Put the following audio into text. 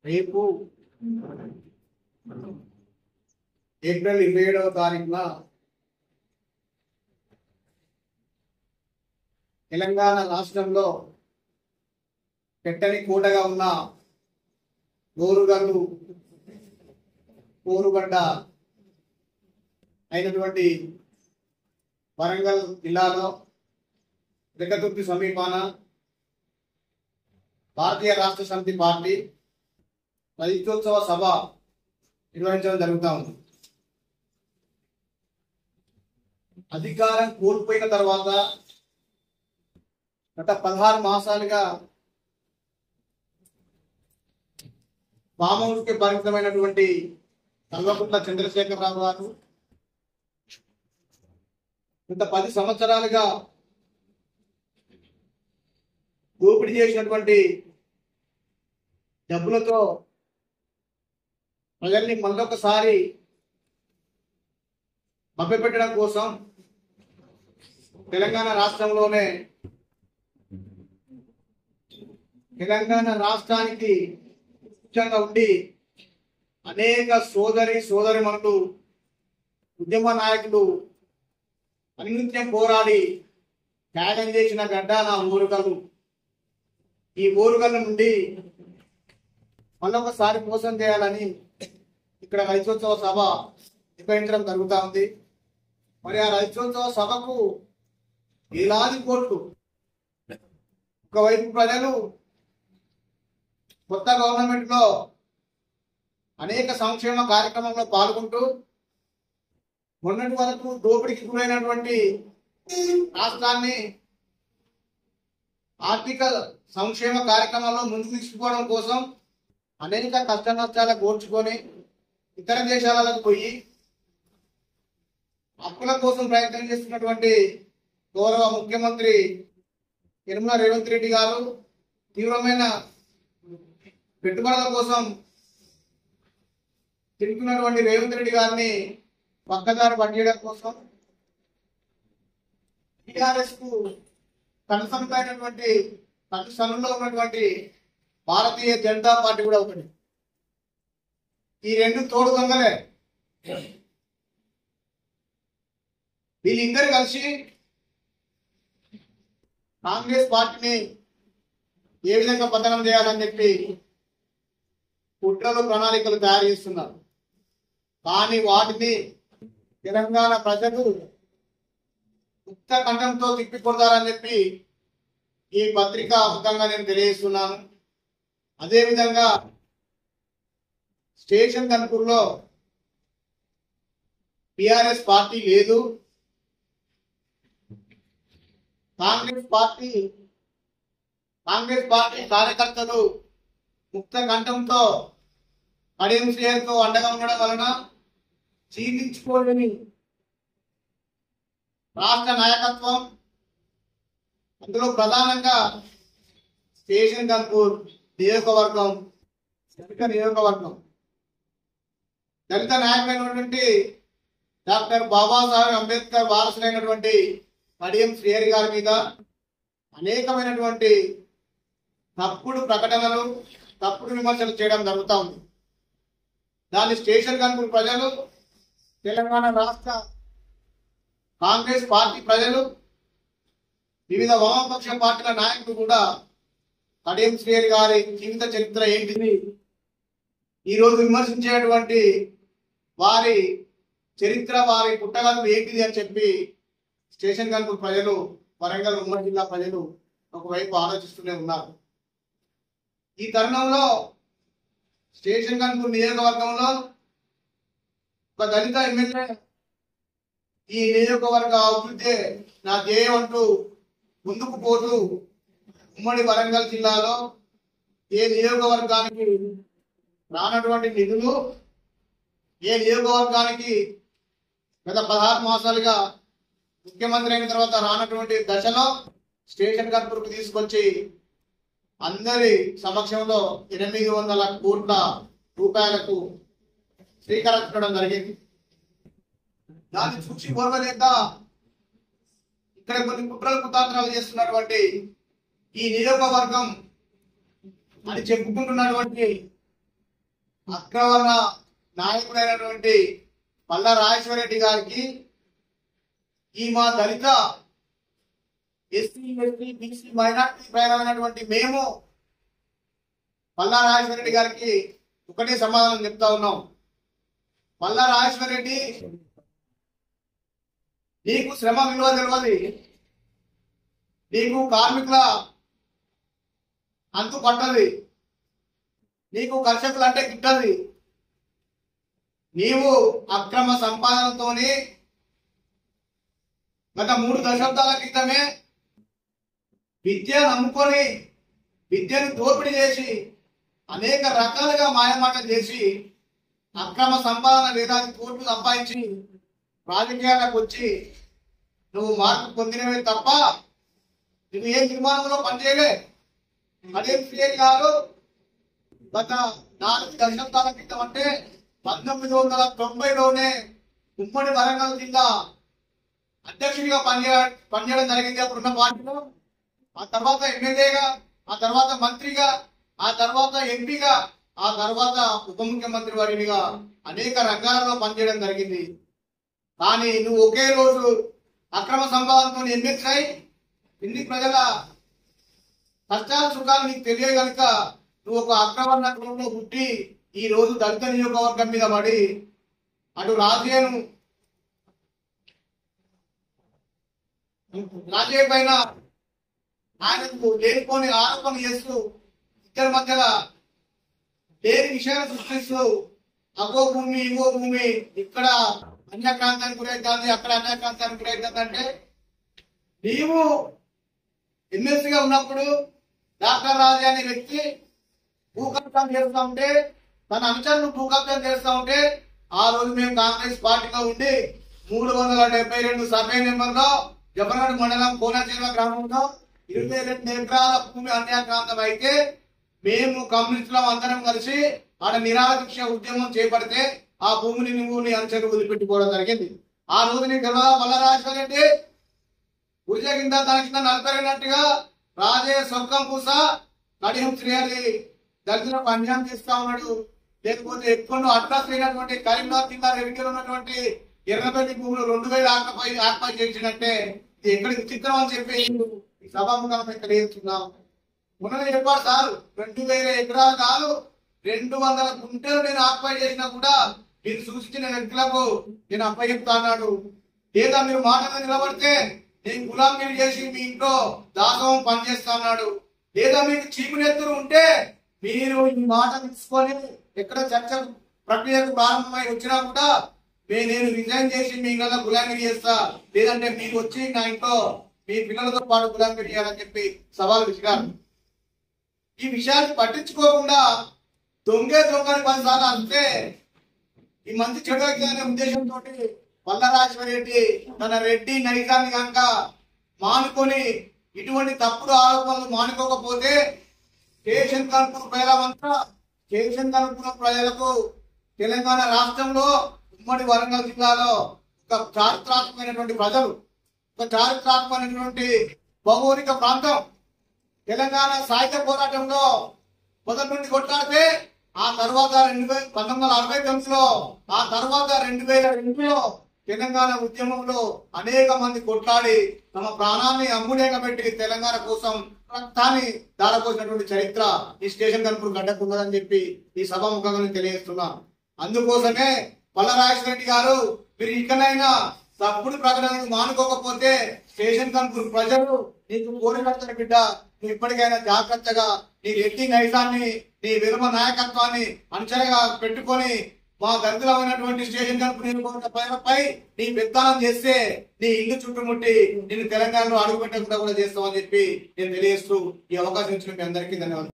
రేపు ఏప్రిల్ 27వ తారీఖున తెలంగాణ రాష్ట్రంలో పెట్టని కోటగా ఉన్న గోరుగల్లు పోరుగడ్డ అయినటువంటి వరంగల్ జిల్లాలో రెక్కతుర్తి సమీపాన భారతీయ రాష్ట్ర సమితి పార్టీ రజతోత్సవ సభ నిర్వహించడం జరుగుతూ ఉంది. అధికారం కోల్పోయిన తర్వాత గత 16 మాసాలుగా ఫామ్ హౌస్కి పరిమితమైనటువంటి కల్వకుంట్ల చంద్రశేఖరరావు గారు గత 10 సంవత్సరాలుగా దోపిడీ చేసినటువంటి డబ్బులతో ప్రజల్ని మళ్ళొకసారి మభ్యపెట్టడం కోసం తెలంగాణ రాష్ట్రానికి ముఖ్యంగా ఉండి అనేక సోదరిమణులు ఉద్యమ నాయకులు అనిత్యం పోరాడి త్యాగం చేసిన గడ్డ నా ఓరుగల్లు. ఈ ఓరుగల్లు నుండి మళ్ళొకసారి మోసం చేయాలని ఇక్కడ రజతోత్సవ సభ నిర్వహించడం జరుగుతూ ఉంది. మరి ఆ రజతోత్సవ సభకు వేలాది కోట్లు, ఒకవైపు ప్రజలు కొత్త గవర్నమెంట్ లో అనేక సంక్షేమ కార్యక్రమంలో పాల్గొంటూ మొన్నటి వరకు దోపిడీకి గురైనటువంటి రాష్ట్రాన్ని ఆర్థిక సంక్షేమ కార్యక్రమాల్లో ముందుకు తీసుకుపోవడం కోసం అనేక కష్ట నష్టాలు కోర్చుకొని ఇతర దేశాలకు పోయి అప్పుల కోసం ప్రయత్నం చేస్తున్నటువంటి గౌరవ ముఖ్యమంత్రి యనమల రేవంత్ రెడ్డి గారు తీవ్రమైన పెట్టుబడుల కోసం తిరుగుతున్నటువంటి రేవంత్ రెడ్డి గారిని పక్కదారి పనిచేయడం కోసం టీఆర్ఎస్ కు కనుసన్నలో ఉన్నటువంటి భారతీయ జనతా పార్టీ కూడా ఒకటి. ఈ రెండు తోడు దొంగలే. వీళ్ళిద్దరు కలిసి కాంగ్రెస్ పార్టీని ఏ విధంగా పతనం చేయాలని చెప్పి కుట్రలు ప్రణాళికలు తయారు చేస్తున్నారు. కానీ వాటిని తెలంగాణ ప్రజలు ముక్త కంఠంతో తిప్పికొడతారని చెప్పి ఈ పత్రికా ముఖంగా నేను తెలియజేస్తున్నాను. అదేవిధంగా స్టేషన్ కన్పూర్లో టిఆర్ఎస్ పార్టీ లేదు. కాంగ్రెస్ పార్టీ కార్యకర్తలు ముక్త కంఠంతో కడియం శ్రేయర్తో అండగా ఉండడం వలన జీవించుకోలేని రాష్ట్ర నాయకత్వం, అందులో ప్రధానంగా స్టేషన్ కన్పూర్ నియోజకవర్గం దళిత నాయకులైనటువంటి డాక్టర్ బాబాసాహెబ్ అంబేద్కర్ వారసులైనటువంటి కడియం శ్రేయర్ గారి మీద అనేకమైనటువంటి తప్పుడు ప్రకటనలు, తప్పుడు విమర్శలు చేయడం జరుగుతూ ఉంది. దాన్ని స్టేషన్ కన్పూర్ ప్రజలు, తెలంగాణ రాష్ట్ర కాంగ్రెస్ పార్టీ ప్రజలు, వివిధ వామపక్ష పార్టీల నాయకులు కూడా కడియం శ్రేయర్ గారి జీవిత చరిత్ర ఏంటిది, ఈరోజు విమర్శించేటువంటి వారి చరిత్ర, వారి పుట్టగతులు ఏంటిది అని చెప్పి స్టేషన్ కన్పూర్ ప్రజలు, వరంగల్ ఉమ్మడి జిల్లా ప్రజలు ఒకవైపు ఆలోచిస్తూనే ఉన్నారు. ఈ తరుణంలో స్టేషన్ కన్పూర్ నియోజకవర్గంలో ఒక దళిత ఎమ్మెల్యే ఈ నియోజకవర్గ అభివృద్ధి నా ధ్యేయం అంటూ ముందుకు పోతూ ఉమ్మడి వరంగల్ జిల్లాలో ఏ నియోజకవర్గానికి రానటువంటి నిధులు, ఏ నియోజకవర్గానికి గత 16 మాసాలుగా ముఖ్యమంత్రి అయిన తర్వాత రానటువంటి దశలో స్టేషన్ కన్పూర్కు తీసుకొచ్చి అందరి సమక్షంలో 800 కోట్ల రూపాయలకు శ్రీకారం చుట్టడం జరిగింది. దాన్ని చూసి ఓర్వలేక ఇక్కడ కొన్ని కుట్రలు కుతంత్రాలు చేస్తున్నటువంటి ఈ నియోజకవర్గం అని చెప్పుకుంటున్నటువంటి అగ్రవర్ణ నాయకుడైనటువంటి పల్లా రాజేశ్వర రెడ్డి గారికి ఈ మా దళిత ఎస్సీ ఎస్టీ బీసీ మైనార్టీ ప్రయాణమైనటువంటి మేము పల్లా రాజేశ్వర రెడ్డి గారికి ఒకటే సమాధానం చెప్తా ఉన్నాం. పల్లా రాజేశ్వర రెడ్డి, నీకు శ్రమ విలువ తెలియదు, నీకు కార్మికుల అంతు పట్టది, నీకు కర్షకులు అంటే గిట్టది. నీవు అక్రమ సంపాదనతోని గత 3 దశాబ్దాల క్రితమే విద్యను నమ్ముకొని విద్యను దోపిడీ చేసి అనేక రకాలుగా మాయమాటలు చేసి అక్రమ సంపాదన వేదాది కోట్లు సంపాదించి రాజకీయాలకు వచ్చి నువ్వు మార్పు పొందినవే తప్ప నువ్వు ఏ నిర్మాణంలో పనిచేయలే. అదే క్రియేట్ కాదు. గత 4 దశాబ్దాల క్రితం అంటే 1990లోనే ఉమ్మడి వరంగల్ జిల్లా అధ్యక్షుడిగా పనిచేయడం జరిగింది అప్పుడున్న పార్టీలో. ఆ తర్వాత ఎమ్మెల్యేగా, ఆ తర్వాత మంత్రిగా, ఆ తర్వాత ఎంపీగా, ఆ తర్వాత ఉప ముఖ్యమంత్రి వారిగా అనేక రంగాలలో పనిచేయడం జరిగింది. కానీ నువ్వు ఒకే రోజు అక్రమ సంపాదనతో ఎన్నెచ్చాయి ఇన్ని ప్రజల కష్టాల సుఖాలు నీకు తెలియ కనుక నువ్వు ఒక అక్రమ కులంలో పుట్టి ఈ రోజు దళిత నియోజకవర్గం మీద పడి అటు రాజయ్య పైన ఆయనకు లేనిపోని ఆరోపణ చేస్తూ ఇద్దరి మధ్యలో లేని విషయాలు సృష్టిస్తూ అగో భూమి ఇగో భూమి, ఇక్కడ అన్యాక్రాంతానికి గురైతుంది, అక్కడ అన్యాక్రాంతానికి గురైతుంది అంటే నీవు ఎమ్మెల్సీగా ఉన్నప్పుడు డాక్టర్ రాజు అనే వ్యక్తి భూకబ్జం చేస్తూ ఉంటే, తన అనుచరులు భూకబ్జం చేస్తూ ఉంటే ఆ రోజు మేము కాంగ్రెస్ పార్టీలో ఉండి 372 సర్వే నెంబర్లో జపనగడ్ మండలం కోనసీమ గ్రామంలో 22 ఎకరాల భూమి అన్యాక్రాంతం అయితే మేము కమ్యూనిస్టులం అందరం కలిసి ఆడ నిరాదీక్ష ఉద్యమం చేపడితే ఆ భూమిని నువ్వు నీ అనుచరులు వదిలిపెట్టుకోవడం జరిగింది. ఆ రోజు నీకు తెలియదా పల్లా రాజేశ్వర రెడ్డి పూజ కింద తన కింద నలపరినట్టుగా రాజే స్వర్గం పూస కడియం శ్రీహరి దళితులకు అన్యాయం చేస్తా ఉన్నాడు. లేకపోతే ఎక్కువ అడ్రస్ లేనటువంటి కరీంనగర్ కింద రెవెన్యూలో ఉన్నటువంటి ఎర్రపల్లి భూములు 2000 ఆక్పై చేసినట్టే ఇది ఎక్కడి విచిత్రం అని చెప్పి ఈ సభాముఖం ఇక్కడ వేస్తున్నాం. మొన్న చెప్పాడు సార్, 2000 ఎకరాలు కాదు 200 గుంటలు నేను ఆక్పై చేసినా కూడా మీరు సూచించిన వ్యక్తులకు నేను అప్పచెప్తా అన్నాడు. లేదా మీరు మాట మీద నిలబడితే నేను గులాంగిరి చేసి మీ ఇంట్లో దాసోహం పనిచేస్తా అన్నాడు. లేదా మీకు చీపునెత్తులు ఉంటే మీరు ఈ మాట తీసుకొని ఎక్కడ చర్చ ప్రక్రియకు ప్రారంభమై వచ్చినా కూడా నేను రిజైన్ చేసి మీ ఇంట్లో గులాంగిరి చేస్తా, లేదంటే మీరు వచ్చి నా ఇంట్లో మీ పిల్లలతో పాటు గులాంగిరి చేయాలని చెప్పి సవాల్ విసిరారు. ఈ విషయాన్ని పట్టించుకోకుండా దొంగని 10 సార్లు అంతే ఈ మంచి చెడు అనే ఉద్దేశంతో పల్లా రాజేశ్వర రెడ్డి తన రెడ్డి నైజాన్ని కనుక మానుకొని ఇటువంటి తప్పుడు ఆరోపణలు మానుకోకపోతే కేశన్ కనుపూర్ ప్రజలమంతా కేశన్ కనుపూర్ ప్రజలకు తెలంగాణ రాష్ట్రంలో ఉమ్మడి వరంగల్ జిల్లాలో ఒక చారిత్రాత్మకమైనటువంటి ప్రజలు, ఒక చారిత్రాత్మకమైనటువంటి భౌగోళిక ప్రాంతం. తెలంగాణ సాహిత్య పోరాటంలో మొదటి నుండి కొట్లాడితే ఆ తర్వాత 1969లో, ఆ తర్వాత 2002లో తెలంగాణ ఉద్యమంలో అనేక మంది కొట్లాడి తమ ప్రాణాన్ని అమ్ముడేగా పెట్టి తెలంగాణ కోసం రక్తాన్ని దారపోసినటువంటి చరిత్ర ఈ స్టేషన్ కనుపూర్ గడ్డకున్నదని చెప్పి ఈ సభాముఖంగా తెలియజేస్తున్నా. అందుకోసమే పల్లా రాజేశ్వర రెడ్డి గారు మీరు ఇకనైనా తప్పుడు ప్రకటనలు మానుకోకపోతే స్టేషన్ కనుపూర్ ప్రజలు నీకు కోరినట్టు బిడ్డ నువ్వు ఇప్పటికైనా జాగ్రత్తగా నీ రెడ్డి నైజాన్ని, నీ విలువ నాయకత్వాన్ని అంచనగా పెట్టుకొని మా దళితులమైనటువంటి స్టేషన్ కనుపూర్ ప్రజలపై నీ పెత్తనం చేస్తే నీ ఇల్లు చుట్టుముట్టి నేను తెలంగాణలో అడుగు పెట్టకుండా కూడా చేస్తామని చెప్పి నేను తెలియజేస్తూ ఈ అవకాశం ఇచ్చిన మీ అందరికీ ధన్యవాదాలు.